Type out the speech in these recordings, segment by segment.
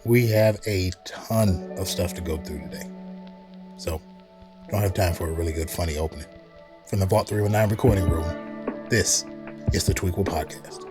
We have a ton of stuff to go through today. So, don't have time for a really good, funny opening. From the Vault 319 recording room, this is the Tweakle Podcast.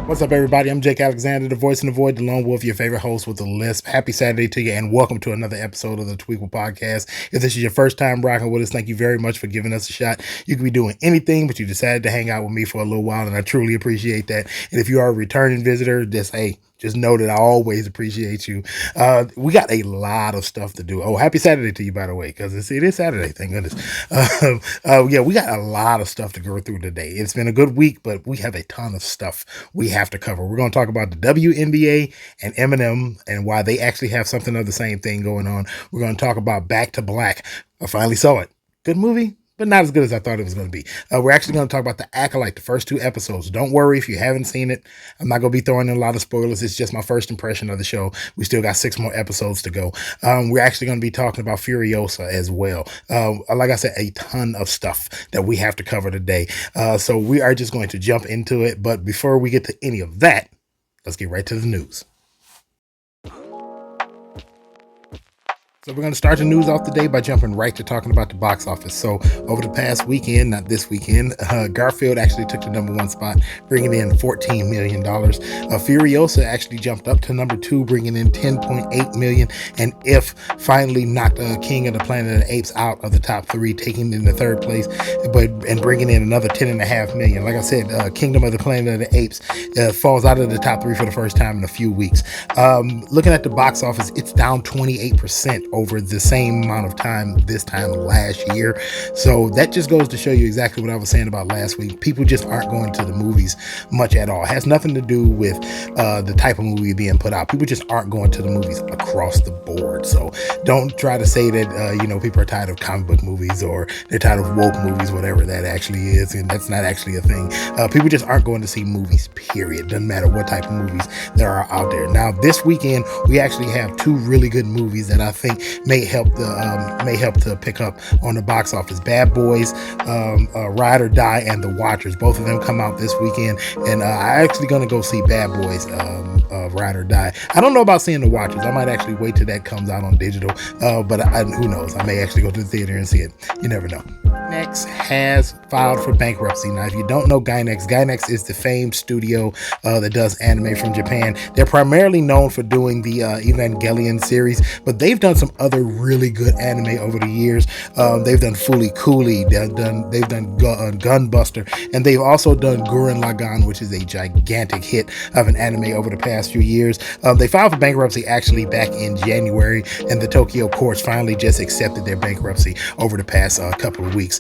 What's up, everybody? I'm Jake Alexander, the voice in the void, the lone wolf, your favorite host with a lisp. Happy Saturday to you, and welcome to another episode of the Tweakle Podcast. If this is your first time rocking with us, thank you very much for giving us a shot. You could be doing anything, but you decided to hang out with me for a little while, and I truly appreciate that. And if you are a returning visitor, just know that I always appreciate you. We got a lot of stuff to do. Oh, happy Saturday to you, by the way, because it is Saturday, thank goodness. We got a lot of stuff to go through today. It's been a good week, but we have a ton of stuff we have to cover. We're going to talk about the WNBA and Eminem and why they actually have something of the same thing going on. We're going to talk about Back to Black. I finally saw it. Good movie, but not as good as I thought it was going to be. We're actually going to talk about the ACOLYTE, the first 2 episodes. Don't worry if you haven't seen it. I'm not going to be throwing in a lot of spoilers. It's just my first impression of the show. We still got 6 more episodes to go. We're actually going to be talking about Furiosa as well. Like I said, a ton of stuff that we have to cover today. So we are just going to jump into it. But before we get to any of that, let's get right to the news. So we're going to start the news off today by jumping right to talking about the box office. So over the past weekend, not this weekend, Garfield actually took the number 1 spot, bringing in $14 million. Furiosa actually jumped up to number 2, bringing in $10.8 million. And If finally knocked King of the Planet of the Apes out of the top 3, taking in the 3rd place, and bringing in another $10.5 million. Like I said, Kingdom of the Planet of the Apes falls out of the top 3 for the first time in a few weeks. Looking at the box office, it's down 28% over the same amount of time this time last year. So that just goes to show you exactly what I was saying about last week. People just aren't going to the movies much at all. It has nothing to do with the type of movie being put out. People just aren't going to the movies across the board. So don't try to say that people are tired of comic book movies or they're tired of woke movies, whatever that actually is, and that's not actually a thing. People just aren't going to see movies, period. Doesn't matter what type of movies there are out there. Now this weekend we actually have 2 really good movies that I think may help to pick up on the box office. Bad Boys, Ride or Die, and The Watchers. Both of them come out this weekend, and I'm actually going to go see Bad Boys, Ride or Die. I don't know about seeing The Watchers. I might actually wait till that comes out on digital, but who knows? I may actually go to the theater and see it. You never know. Gainax has filed for bankruptcy. Now, if you don't know Gainax is the famed studio that does anime from Japan. They're primarily known for doing the Evangelion series, but they've done some other really good anime over the years. They've done Fooly Cooly, they've done Gunbuster, and they've also done Gurren Lagann, which is a gigantic hit of an anime over the past few years. They filed for bankruptcy actually back in January, and the Tokyo courts finally just accepted their bankruptcy over the past couple of weeks.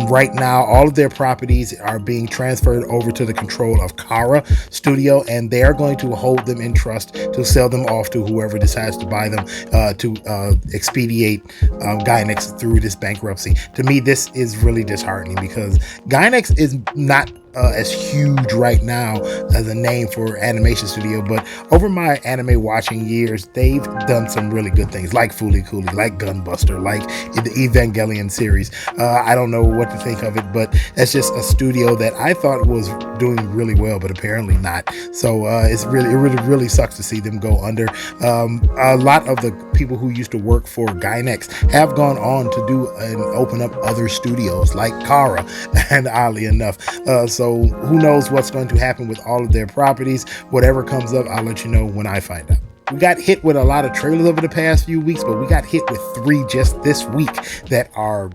Right now, all of their properties are being transferred over to the control of Kara Studio, and they are going to hold them in trust to sell them off to whoever decides to buy them to expedite Gainax through this bankruptcy. To me, this is really disheartening because Gainax is not as huge right now as a name for animation studio, but over my anime watching years, they've done some really good things like Fooly Cooly, like Gunbuster, like the Evangelion series. I don't know what to think of it, but that's just a studio that I thought was doing really well, but apparently not. So it really sucks to see them go under. A lot of the people who used to work for Gainax have gone on to do and open up other studios like Kara, and oddly enough, so who knows what's going to happen with all of their properties. Whatever comes up, I'll let you know when I find out. We got hit with a lot of trailers over the past few weeks, but we got hit with 3 just this week that are,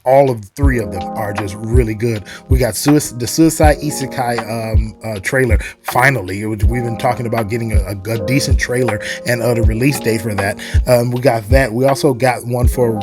all of 3 of them are just really good. We got the Suicide Isekai trailer, finally. We've been talking about getting a decent trailer and the release date for that. We got that. We also got one for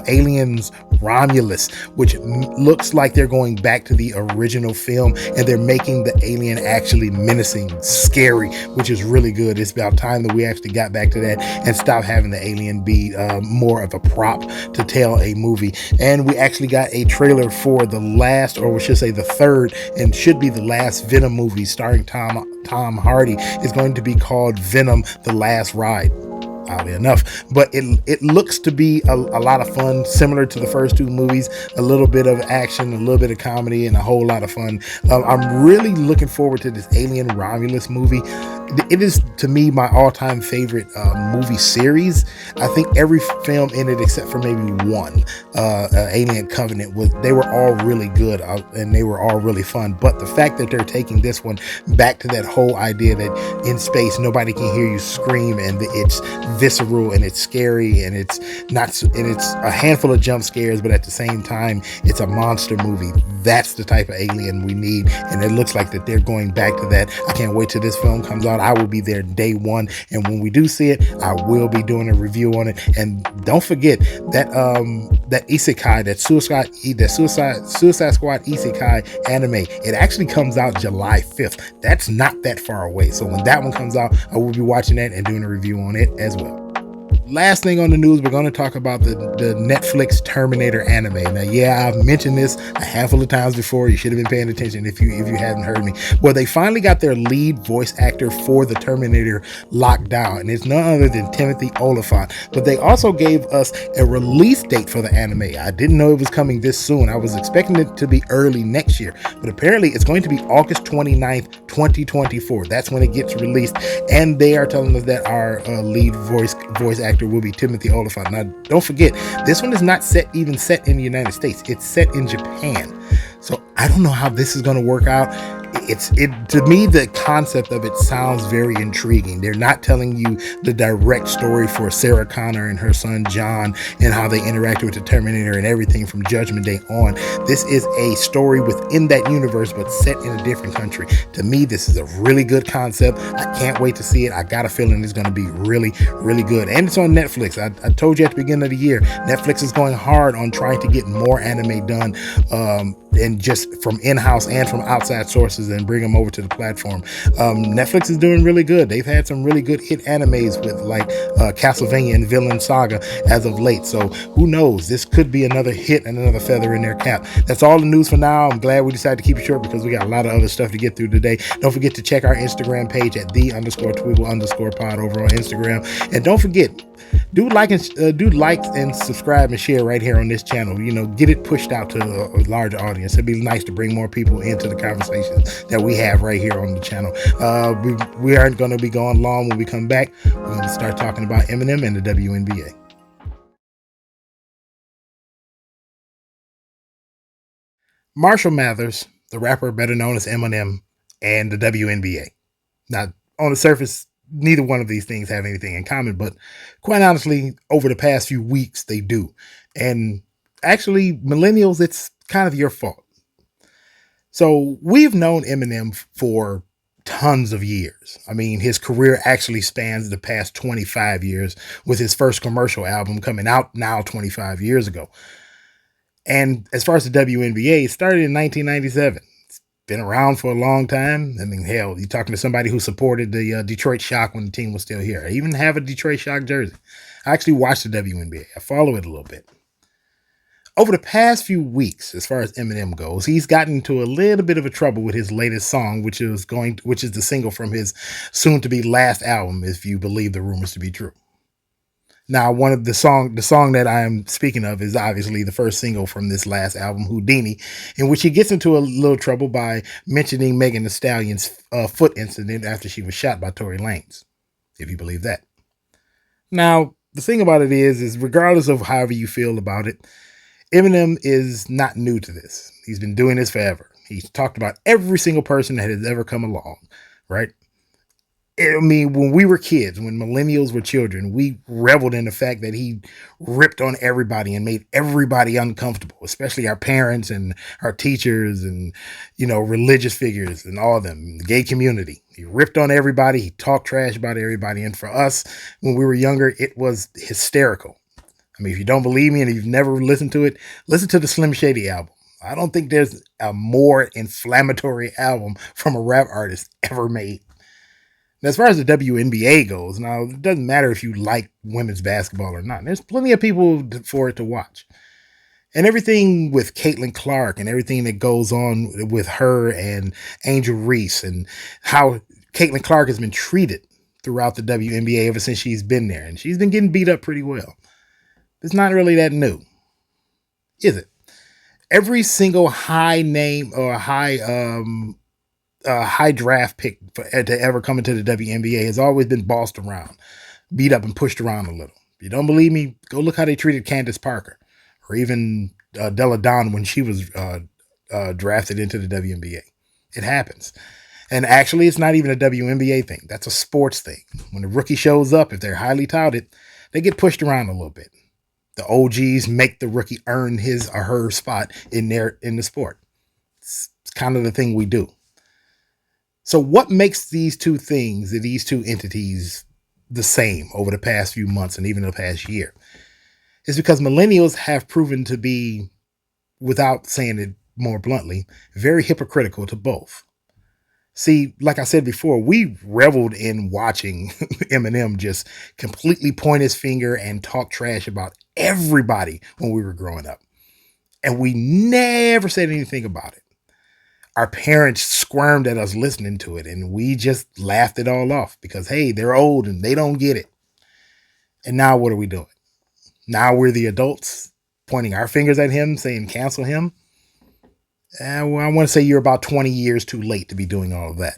Aliens Romulus, which looks like they're going back to the original film, and they're making the alien actually menacing, scary, which is really good. It's about time that we actually got back to that and stopped having the alien be more of a prop to tell a movie. And we actually got a trailer for the last, or we should say the third, and should be the last Venom movie starring Tom Hardy. It's going to be called Venom: The Last Ride. oddly enough. But it looks to be a lot of fun, similar to the first two movies. A little bit of action, a little bit of comedy, and a whole lot of fun. I'm really looking forward to this Alien Romulus movie. It is, to me, my all-time favorite movie series. I think every film in it, except for maybe one, Alien Covenant, they were all really good, and they were all really fun. But the fact that they're taking this one back to that whole idea that in space nobody can hear you scream, and it's visceral and it's scary, and it's not, and it's a handful of jump scares, but at the same time it's a monster movie. That's the type of Alien we need, and it looks like that they're going back to that. I can't wait till this film comes out. I will be there day one, and when we do see it, I will be doing a review on it. And don't forget that that isekai, that Suicide Squad isekai anime, it actually comes out July 5th. That's not that far away. So when that one comes out, I will be watching that and doing a review on it as well. Last thing on the news, we're going to talk about the Netflix Terminator anime. Now, yeah, I've mentioned this a handful of times before. You should have been paying attention if you haven't heard me. Well, they finally got their lead voice actor for the Terminator locked down, and it's none other than Timothy Olyphant. But they also gave us a release date for the anime. I didn't know it was coming this soon. I was expecting it to be early next year, but apparently it's going to be August 29th, 2024. That's when it gets released, and they are telling us that our lead voice actor will be Timothy Olyphant. Now, don't forget, this one is not set in the United States. It's set in Japan. So I don't know how this is going to work out. To me, the concept of it sounds very intriguing. They're not telling you the direct story for Sarah Connor and her son John and how they interacted with the Terminator and everything from Judgment Day on. This is a story within that universe, but set in a different country. To me, this is a really good concept. I can't wait to see it. I got a feeling it's going to be really, really good. And it's on Netflix. I told you at the beginning of the year, Netflix is going hard on trying to get more anime done, and just from in-house and from outside sources, and bring them over to the platform. Netflix is doing really good. They've had some really good hit animes with like Castlevania and Villain Saga as of late. So who knows? This could be another hit and another feather in their cap. That's all the news for now. I'm glad we decided to keep it short because we got a lot of other stuff to get through today. Don't forget to check our Instagram page at _Tweeble_pod over on Instagram. And don't forget, do like and subscribe and share right here on this channel. Get it pushed out to a larger audience. It'd be nice to bring more people into the conversations that we have right here on the channel. We aren't going to be going long. When we come back, we're going to start talking about Eminem and the WNBA. Marshall Mathers, the rapper better known as Eminem, and the WNBA. Now, on the surface, neither one of these things have anything in common, but quite honestly, over the past few weeks, they do. And actually, millennials, it's kind of your fault. So we've known Eminem for tons of years. I mean, his career actually spans the past 25 years, with his first commercial album coming out now 25 years ago. And as far as the WNBA, it started in 1997. Been around for a long time. I mean, hell, you're talking to somebody who supported the Detroit Shock when the team was still here. I even have a Detroit Shock jersey. I actually watched the WNBA. I follow it a little bit. Over the past few weeks, as far as Eminem goes, he's gotten into a little bit of a trouble with his latest song, which is the single from his soon-to-be last album, if you believe the rumors to be true. Now, one of the song that I am speaking of is obviously the first single from this last album, Houdini, in which he gets into a little trouble by mentioning Megan Thee Stallion's foot incident after she was shot by Tory Lanez, if you believe that. Now, the thing about it is regardless of however you feel about it, Eminem is not new to this. He's been doing this forever. He's talked about every single person that has ever come along, right? I mean, when we were kids, when millennials were children, we reveled in the fact that he ripped on everybody and made everybody uncomfortable, especially our parents and our teachers and, religious figures and all of them, the gay community. He ripped on everybody. He talked trash about everybody. And for us, when we were younger, it was hysterical. I mean, if you don't believe me and you've never listened to it, listen to the Slim Shady album. I don't think there's a more inflammatory album from a rap artist ever made. As far as the WNBA goes, now, it doesn't matter if you like women's basketball or not. There's plenty of people for it to watch. And everything with Caitlin Clark and everything that goes on with her and Angel Reese and how Caitlin Clark has been treated throughout the WNBA ever since she's been there, and she's been getting beat up pretty well. It's not really that new, is it? Every single high name or high draft pick to ever come into the WNBA has always been bossed around, beat up, and pushed around a little. If you don't believe me, go look how they treated Candace Parker, or even Della Don when she was drafted into the WNBA. It happens. And actually, it's not even a WNBA thing. That's a sports thing. When a rookie shows up, if they're highly touted, they get pushed around a little bit. The OGs make the rookie earn his or her spot in the sport. It's kind of the thing we do. So what makes these two entities the same over the past few months and even the past year is because millennials have proven to be, without saying it more bluntly, very hypocritical to both. See, like I said before, we reveled in watching Eminem just completely point his finger and talk trash about everybody when we were growing up. And we never said anything about it. Our parents squirmed at us listening to it, and we just laughed it all off because, hey, they're old and they don't get it. And now what are we doing? Now we're the adults pointing our fingers at him, saying cancel him. Well, I want to say you're about 20 years too late to be doing all of that.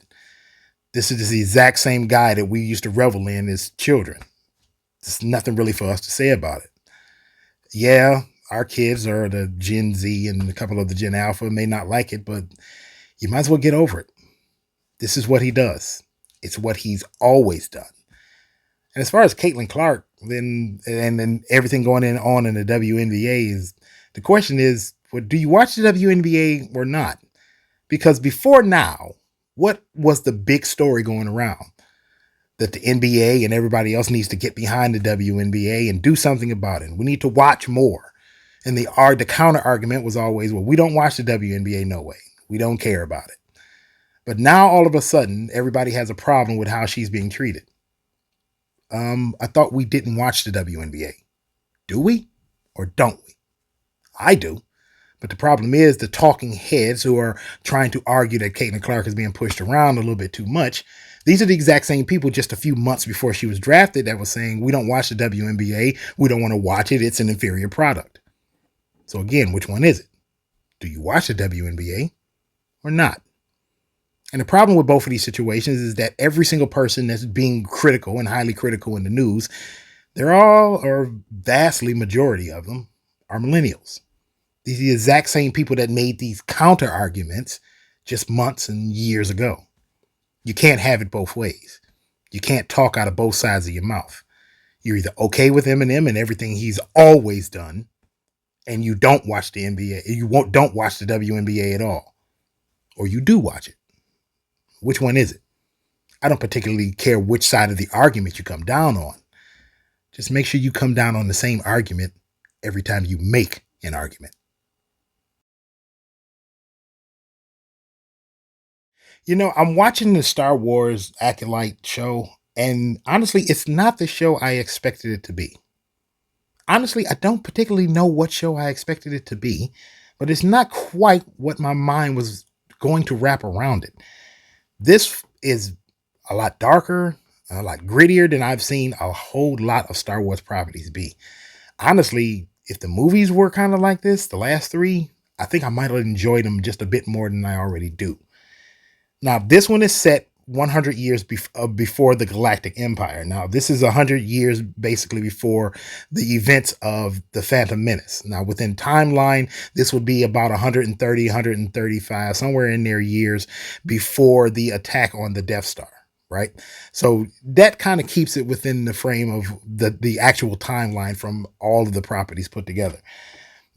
This is the exact same guy that we used to revel in as children. There's nothing really for us to say about it. Yeah, our kids or the Gen Z and a couple of the Gen Alpha may not like it, but you might as well get over it. This is what he does. It's what he's always done. And as far as Caitlin Clark, then everything going on in the WNBA is, the question is, well, do you watch the WNBA or not? Because before now, what was the big story going around? That the NBA and everybody else needs to get behind the WNBA and do something about it. We need to watch more. And the counter argument was always, well, we don't watch the WNBA, no way. We don't care about it. But now all of a sudden, everybody has a problem with how she's being treated. I thought we didn't watch the WNBA. Do we? Or don't we? I do. But the problem is the talking heads who are trying to argue that Caitlin Clark is being pushed around a little bit too much. These are the exact same people just a few months before she was drafted that was saying, we don't watch the WNBA. We don't want to watch it. It's an inferior product. So again, which one is it? Do you watch the WNBA or not? And the problem with both of these situations is that every single person that's being critical and highly critical in the news, they're all, or vastly majority of them, are millennials. These are the exact same people that made these counter arguments just months and years ago. You can't have it both ways. You can't talk out of both sides of your mouth. You're either okay with Eminem and everything he's always done, and you don't watch the NBA. Don't watch the WNBA at all. Or you do watch it. Which one is it? I don't particularly care which side of the argument you come down on. Just make sure you come down on the same argument every time you make an argument. You know, I'm watching the Star Wars ACOLYTE show, and honestly, it's not the show I expected it to be. Honestly, I don't particularly know what show I expected it to be, but it's not quite what my mind was going to wrap around it. This is a lot darker, a lot grittier than I've seen a whole lot of Star Wars properties be. Honestly, if the movies were kind of like this, the last three, I think I might have enjoyed them just a bit more than I already do. Now, this one is set 100 years before the Galactic Empire. Now, this is 100 years basically before the events of the Phantom Menace. Now, within timeline, this would be about 130, 135, somewhere in there years before the attack on the Death Star, right? So that kind of keeps it within the frame of the actual timeline from all of the properties put together.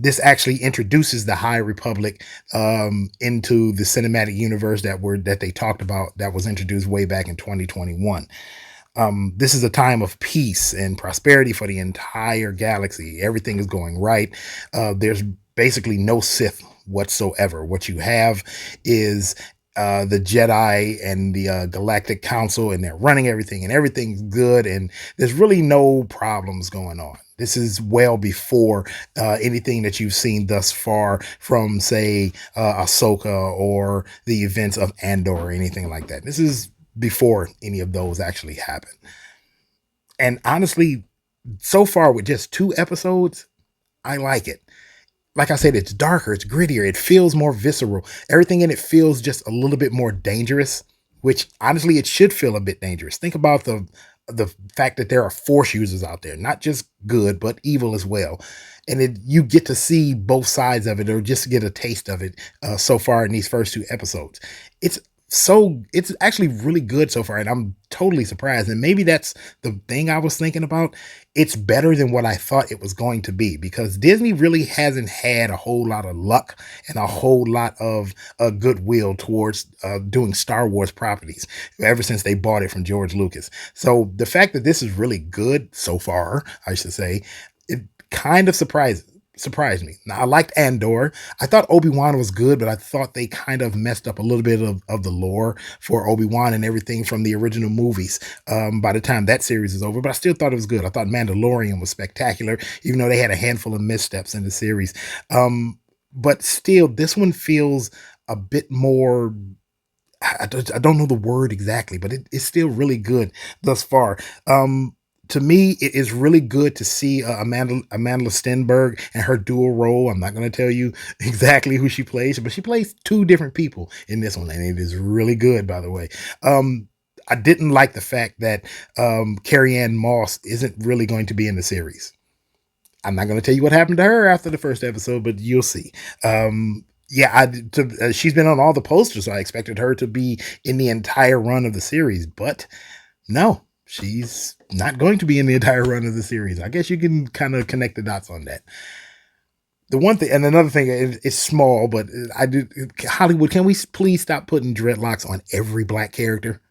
This actually introduces the High Republic into the cinematic universe that they talked about, that was introduced way back in 2021. This is a time of peace and prosperity for the entire galaxy. Everything is going right. There's basically no Sith whatsoever. What you have is the Jedi and the Galactic Council, and they're running everything, and everything's good, and there's really no problems going on. This is well before anything that you've seen thus far from, say, Ahsoka or the events of Andor or anything like that. This is before any of those actually happen. And honestly, so far with just 2 episodes, I like it. Like I said, it's darker, it's grittier, it feels more visceral. Everything in it feels just a little bit more dangerous, which honestly it should feel a bit dangerous. Think about the fact that there are force users out there, not just good, but evil as well. And you get to see both sides of it or just get a taste of it so far in these first 2 episodes. It's it's actually really good so far, and I'm totally surprised. And maybe that's the thing I was thinking about. It's better than what I thought it was going to be because Disney really hasn't had a whole lot of luck and a whole lot of goodwill towards doing Star Wars properties ever since they bought it from George Lucas. So the fact that this is really good so far, I should say, it kind of surprised me. Now I liked Andor. I thought Obi-Wan was good, but I thought they kind of messed up a little bit of the lore for Obi-Wan and everything from the original movies by the time that series is over. But I still thought it was good. I thought Mandalorian was spectacular, even though they had a handful of missteps in the series. But still, this one feels a bit more. I don't know the word exactly, but it's still really good thus far. To me, it is really good to see Amanda Stenberg and her dual role. I'm not going to tell you exactly who she plays, but she plays two different people in this one, and it is really good, by the way. I didn't like the fact that Carrie Ann Moss isn't really going to be in the series. I'm not going to tell you what happened to her after the first episode, but you'll see. Yeah, she's been on all the posters, so I expected her to be in the entire run of the series, but no, she's not going to be in the entire run of the series. I guess you can kind of connect the dots on that. The one thing, and another thing, it's small, but I do. Hollywood, can we please stop putting dreadlocks on every black character?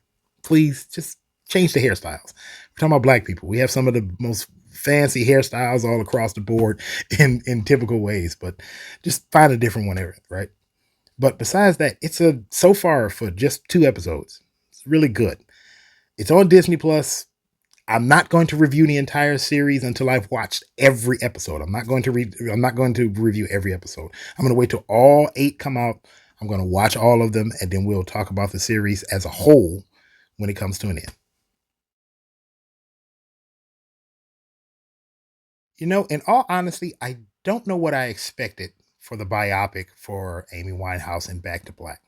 Please, just change the hairstyles. We're talking about black people. We have some of the most fancy hairstyles all across the board in typical ways, but just find a different one, right? But besides that, it's a so far for just 2 episodes. It's really good. It's on Disney Plus. I'm not going to review the entire series until I've watched every episode. I'm not going to review every episode. I'm going to wait till all 8 come out. I'm going to watch all of them and then we'll talk about the series as a whole when it comes to an end. In all honesty, I don't know what I expected for the biopic for Amy Winehouse and Back to Black.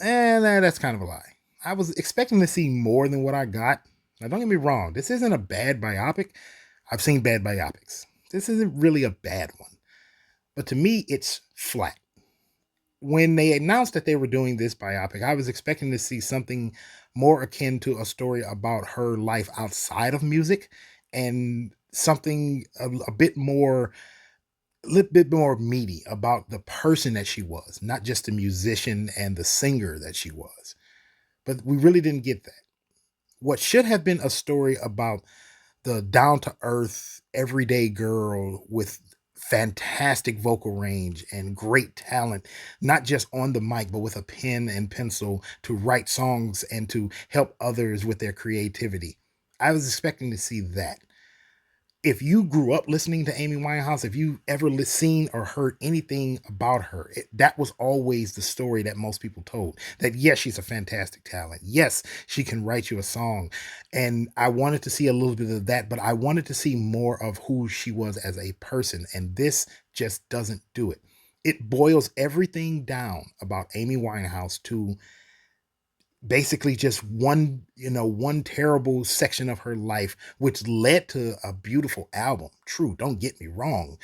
And that's kind of a lie. I was expecting to see more than what I got. Now, don't get me wrong, this isn't a bad biopic. I've seen bad biopics. This isn't really a bad one. But to me, it's flat. When they announced that they were doing this biopic, I was expecting to see something more akin to a story about her life outside of music and something a bit more a little bit more meaty about the person that she was, not just the musician and the singer that she was. But we really didn't get that. What should have been a story about the down to earth, everyday girl with fantastic vocal range and great talent, not just on the mic, but with a pen and pencil to write songs and to help others with their creativity. I was expecting to see that. If you grew up listening to Amy Winehouse, if you ever seen or heard anything about her, that was always the story that most people told. That yes, she's a fantastic talent. Yes, she can write you a song. And I wanted to see a little bit of that, but I wanted to see more of who she was as a person. And this just doesn't do it. It boils everything down about Amy Winehouse to basically just one terrible section of her life which led to a beautiful album. True, don't get me wrong,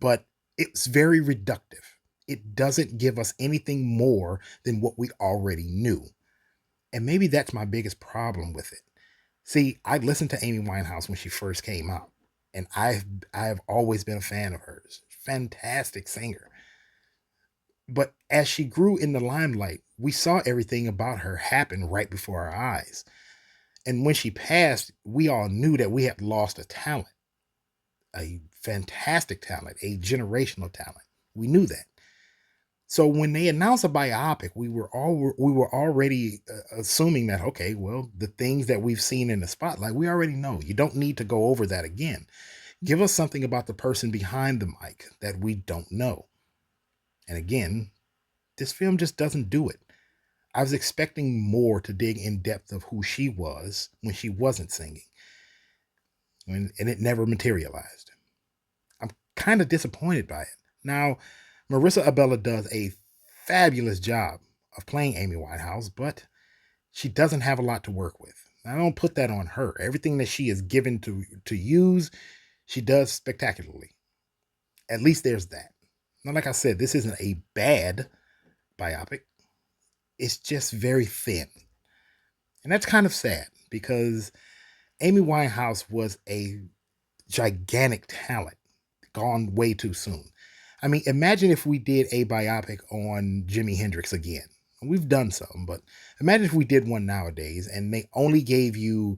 but it's very reductive. It doesn't give us anything more than what we already knew, and maybe that's my biggest problem with it. See, I listened to Amy Winehouse when she first came out, and I've always been a fan of hers. Fantastic singer. But as she grew in the limelight, we saw everything about her happen right before our eyes. And when she passed, we all knew that we had lost a talent, a fantastic talent, a generational talent. We knew that. So when they announced a biopic, we were already assuming that okay, well, the things that we've seen in the spotlight, we already know. You don't need to go over that again. Give us something about the person behind the mic that we don't know. And again, this film just doesn't do it. I was expecting more to dig in depth of who she was when she wasn't singing, and it never materialized. I'm kind of disappointed by it. Now, Marissa Abella does a fabulous job of playing Amy Winehouse, but she doesn't have a lot to work with. I don't put that on her. Everything that she is given to use, she does spectacularly. At least there's that. Now, like I said, this isn't a bad biopic. It's just very thin. And that's kind of sad because Amy Winehouse was a gigantic talent gone way too soon. I mean, imagine if we did a biopic on Jimi Hendrix again. We've done some, but imagine if we did one nowadays and they only gave you,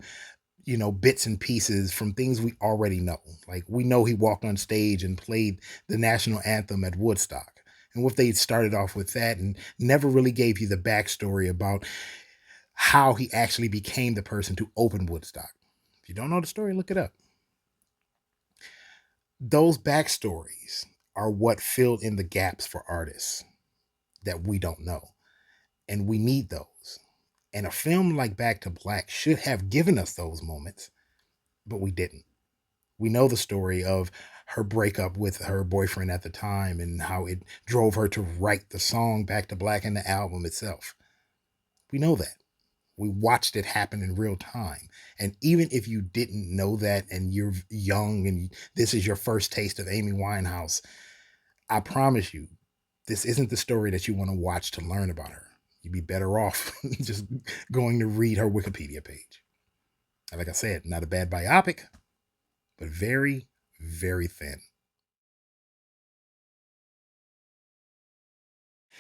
bits and pieces from things we already know. Like we know he walked on stage and played the national anthem at Woodstock. And what if they started off with that and never really gave you the backstory about how he actually became the person to open Woodstock? If you don't know the story, look it up. Those backstories are what fill in the gaps for artists that we don't know. And we need those. And a film like Back to Black should have given us those moments, but we didn't. We know the story of her breakup with her boyfriend at the time and how it drove her to write the song Back to Black and the album itself. We know that. We watched it happen in real time. And even if you didn't know that and you're young and this is your first taste of Amy Winehouse, I promise you, this isn't the story that you want to watch to learn about her. You'd be better off just going to read her Wikipedia page. And like I said, not a bad biopic, but very, very thin.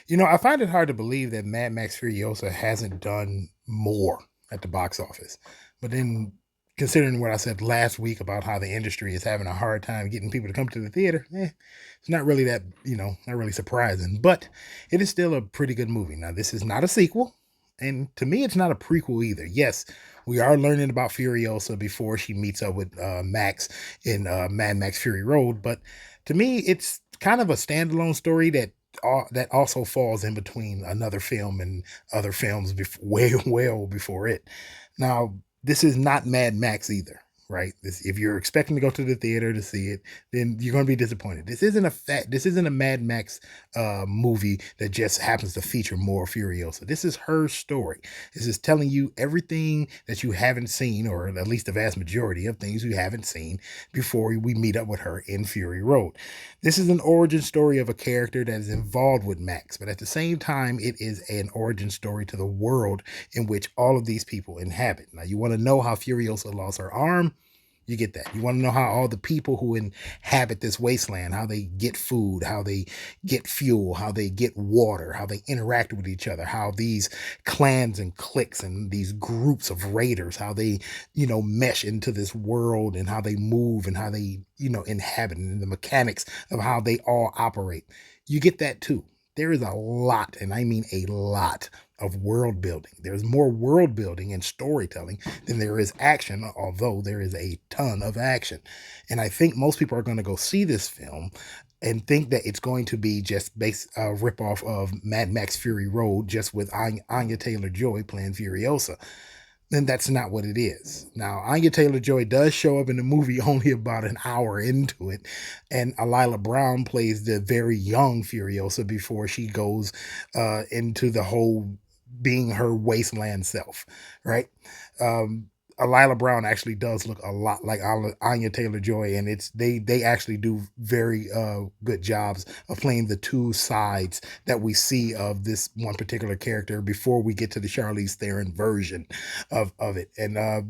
I find it hard to believe that Mad Max Furiosa hasn't done more at the box office. But then, considering what I said last week about how the industry is having a hard time getting people to come to the theater, it's not really that, not really surprising. But it is still a pretty good movie. Now, this is not a sequel. And to me, it's not a prequel either. Yes, we are learning about Furiosa before she meets up with Max in Mad Max Fury Road. But to me, it's kind of a standalone story that also falls in between another film and other films way well before it. Now, this is not Mad Max either, right? If you're expecting to go to the theater to see it, then you're going to be disappointed. This isn't a Mad Max movie that just happens to feature more Furiosa. This is her story. This is telling you everything that you haven't seen, or at least the vast majority of things you haven't seen before we meet up with her in Fury Road. This is an origin story of a character that is involved with Max, but at the same time, it is an origin story to the world in which all of these people inhabit. Now, you want to know how Furiosa lost her arm? You get that. You want to know how all the people who inhabit this wasteland, how they get food, how they get fuel, how they get water, how they interact with each other, how these clans and cliques and these groups of raiders, how they, mesh into this world and how they move and how they, inhabit and the mechanics of how they all operate. You get that too. There is a lot, and I mean a lot, of world building. There's more world building and storytelling than there is action, although there is a ton of action. And I think most people are going to go see this film and think that it's going to be just a ripoff of Mad Max Fury Road, just with Anya Taylor-Joy playing Furiosa. And that's not what it is. Now, Anya Taylor-Joy does show up in the movie only about an hour into it, and Alila Brown plays the very young Furiosa before she goes into the whole being her wasteland self, right? Um, Alila Brown actually does look a lot like Anya Taylor-Joy, and they actually do very good jobs of playing the two sides that we see of this one particular character before we get to the Charlize Theron version of it. And I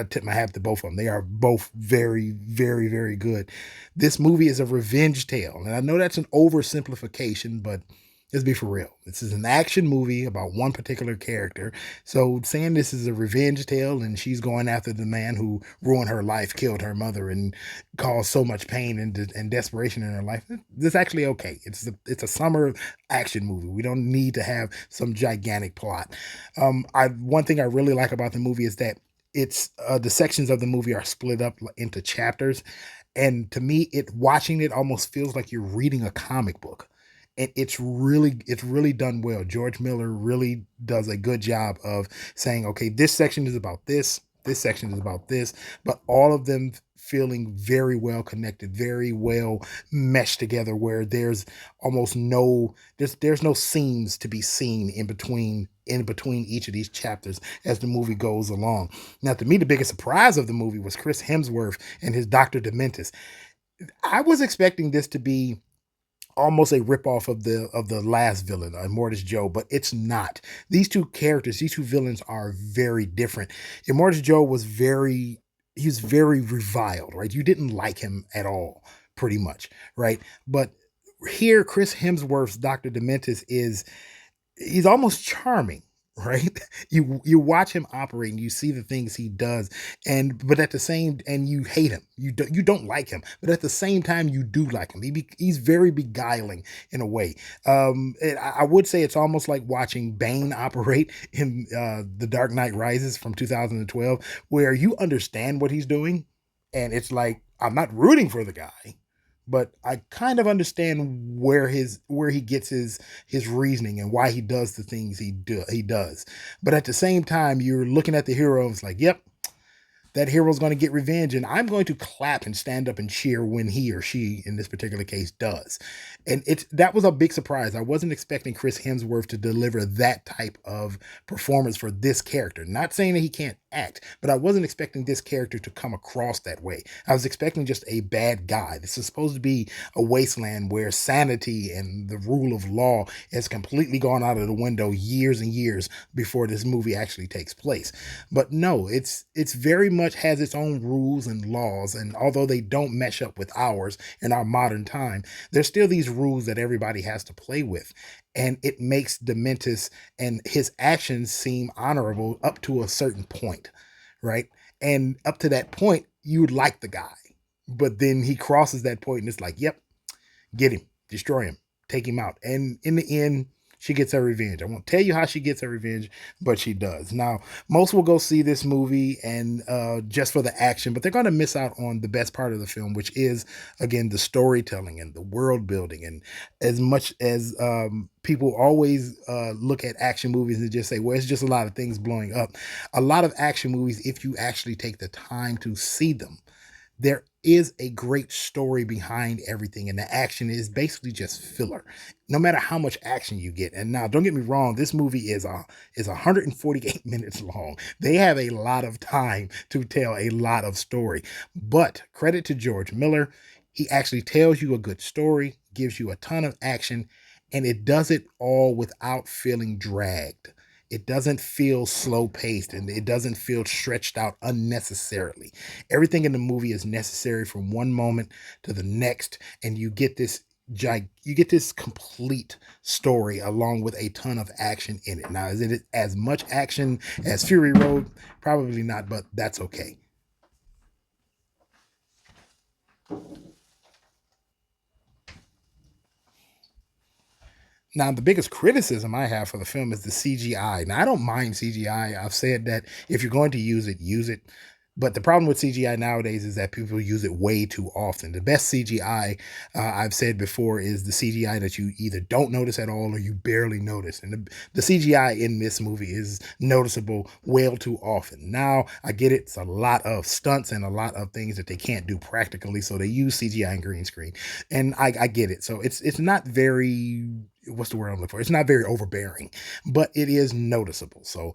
tip my hat to both of them. They are both very, very, very good. This movie is a revenge tale, and I know that's an oversimplification, but let's be for real. This is an action movie about one particular character. So saying this is a revenge tale and she's going after the man who ruined her life, killed her mother, and caused so much pain and desperation in her life, this is actually okay. It's a summer action movie. We don't need to have some gigantic plot. One thing I really like about the movie is that it's the sections of the movie are split up into chapters, and to me, watching it almost feels like you're reading a comic book. and it's really done well. George Miller really does a good job of saying, okay, this section is about this section is about this, but all of them feeling very well connected, very well meshed together, where almost no there's no seams to be seen in between each of these chapters as the movie goes along. Now, to me, the biggest surprise of the movie was Chris Hemsworth and his Dr. Dementis. I was expecting this to be almost a ripoff of the last villain, Immortus Joe, but it's not. These two villains are very different. Immortus Joe he was very reviled, right? You didn't like him at all, pretty much, right? But here, Chris Hemsworth's Dr. Dementis he's almost charming, right? You watch him operate and you see the things he does, but at the same, and you hate him, you don't like him, but at the same time you do like him. He's very beguiling in a way. I would say it's almost like watching Bane operate in The Dark Knight Rises from 2012, where you understand what he's doing, and it's like, I'm not rooting for the guy, but I kind of understand where he gets his reasoning and why he does the things he does. But at the same time, you're looking at the hero and it's like, yep, that hero's going to get revenge, and I'm going to clap and stand up and cheer when he or she in this particular case does. And that was a big surprise. I wasn't expecting Chris Hemsworth to deliver that type of performance for this character. Not saying that he can't act, but I wasn't expecting this character to come across that way. I was expecting just a bad guy. This is supposed to be a wasteland where sanity and the rule of law has completely gone out of the window years and years before this movie actually takes place. But no, it's very much has its own rules and laws, and although they don't mesh up with ours in our modern time, there's still these rules that everybody has to play with. And it makes Dementis and his actions seem honorable up to a certain point, right? And up to that point, you would like the guy. But then he crosses that point and it's like, yep, get him, destroy him, take him out. And in the end, she gets her revenge. I won't tell you how she gets her revenge, but she does. Now, most will go see this movie and just for the action, but they're going to miss out on the best part of the film, which is, again, the storytelling and the world building. And as much as people always look at action movies and just say, well, it's just a lot of things blowing up. A lot of action movies, if you actually take the time to see them, there is a great story behind everything, and the action is basically just filler no matter how much action you get. And now, don't get me wrong, this movie is 148 minutes long. They have a lot of time to tell a lot of story, but credit to George Miller, he actually tells you a good story, gives you a ton of action, and it does it all without feeling dragged. It doesn't feel slow paced and it doesn't feel stretched out unnecessarily. Everything in the movie is necessary from one moment to the next, and you get this complete story along with a ton of action in it. Now, is it as much action as Fury Road? Probably not, but that's okay. Now, the biggest criticism I have for the film is the CGI. Now, I don't mind CGI. I've said that if you're going to use it, use it. But the problem with CGI nowadays is that people use it way too often. The best CGI, I've said before, is the CGI that you either don't notice at all or you barely notice. And the CGI in this movie is noticeable well too often. Now, I get it. It's a lot of stunts and a lot of things that they can't do practically. So they use CGI and green screen. And I get it. So it's not very, what's the word I'm looking for? It's not very overbearing, but it is noticeable. So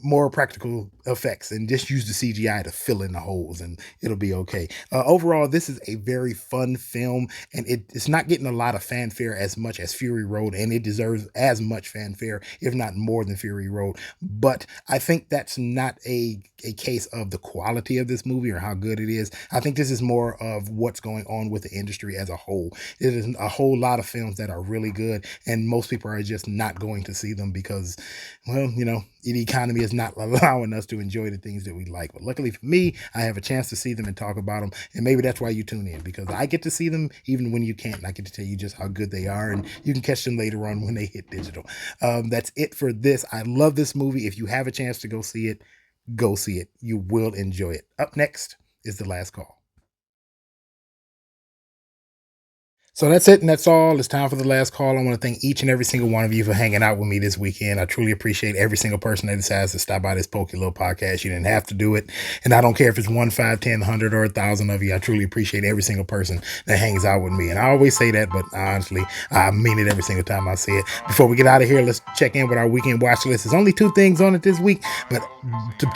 more practical effects and just use the CGI to fill in the holes and it'll be okay. Overall, this is a very fun film, and it's not getting a lot of fanfare as much as Fury Road, and it deserves as much fanfare, if not more than Fury Road. But I think that's not a case of the quality of this movie or how good it is. I think this is more of what's going on with the industry as a whole. It is a whole lot of films that are really good, and most people are just not going to see them because, well, the economy is not allowing us to enjoy the things that we like. But luckily for me, I have a chance to see them and talk about them. And maybe that's why you tune in, because I get to see them even when you can't. And I get to tell you just how good they are. And you can catch them later on when they hit digital. That's it for this. I love this movie. If you have a chance to go see it, go see it. You will enjoy it. Up next is The Last Call. So that's it, and that's all. It's time for the last call. I want to thank each and every single one of you for hanging out with me this weekend. I truly appreciate every single person that decides to stop by this pokey little podcast. You didn't have to do it, and I don't care if it's 1, 5, 10, 100, or 1,000 of you. I truly appreciate every single person that hangs out with me, and I always say that, but honestly, I mean it every single time I say it. Before we get out of here, let's check in with our weekend watch list. There's only 2 things on it this week, but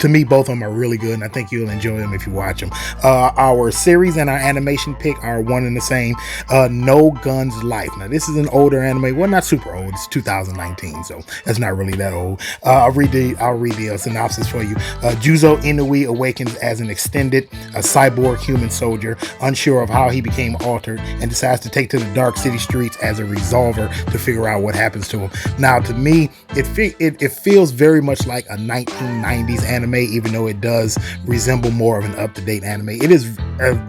to me, both of them are really good, and I think you'll enjoy them if you watch them. Our series and our animation pick are one and the same. No Guns Life. Now, this is an older anime. Well, not super old. It's 2019, so that's not really that old. I'll read the synopsis for you. Juzo Inui awakens as an extended, a cyborg human soldier, unsure of how he became altered, and decides to take to the dark city streets as a resolver to figure out what happens to him. Now, to me, it feels very much like a 1990s anime, even though it does resemble more of an up-to-date anime. It is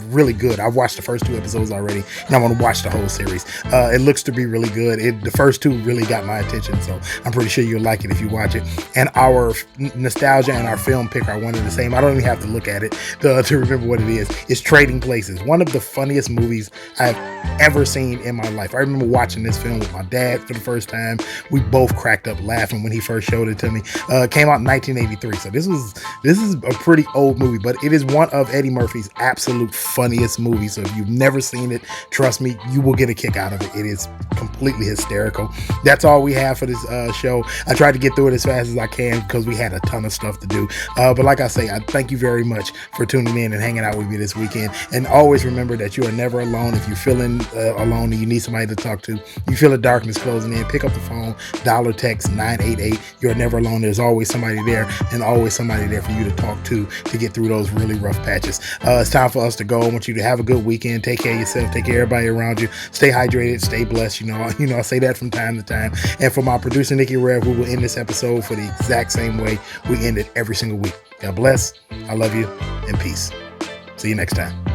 really good. I've watched the first 2 episodes already, and I want to watch the whole series. It looks to be really good. The first 2 really got my attention, so I'm pretty sure you'll like it if you watch it. And our nostalgia and our film pick are one and the same. I don't even have to look at it to remember what it is. It's Trading Places, one of the funniest movies I've ever seen in my life. I remember watching this film with my dad for the first time. We both cracked up laughing when he first showed it to me. It came out in 1983, so this is a pretty old movie, but it is one of Eddie Murphy's absolute funniest movies. So if you've never seen it, trust me, you will get a kick out of it. It is completely hysterical. That's all we have for this show. I tried to get through it as fast as I can because we had a ton of stuff to do. But like I say, I thank you very much for tuning in and hanging out with me this weekend. And always remember that you are never alone. If you're feeling alone and you need somebody to talk to, you feel the darkness closing in, pick up the phone, dial or text 988. You're never alone. There's always somebody there, and always somebody there for you to talk to get through those really rough patches. It's time for us to go. I want you to have a good weekend. Take care of yourself. Take care of everybody around you. Stay hydrated. Stay blessed. You know, I say that from time to time. And for my producer, Nikki Rev, we will end this episode for the exact same way we end it every single week. God bless. I love you, and peace. See you next time.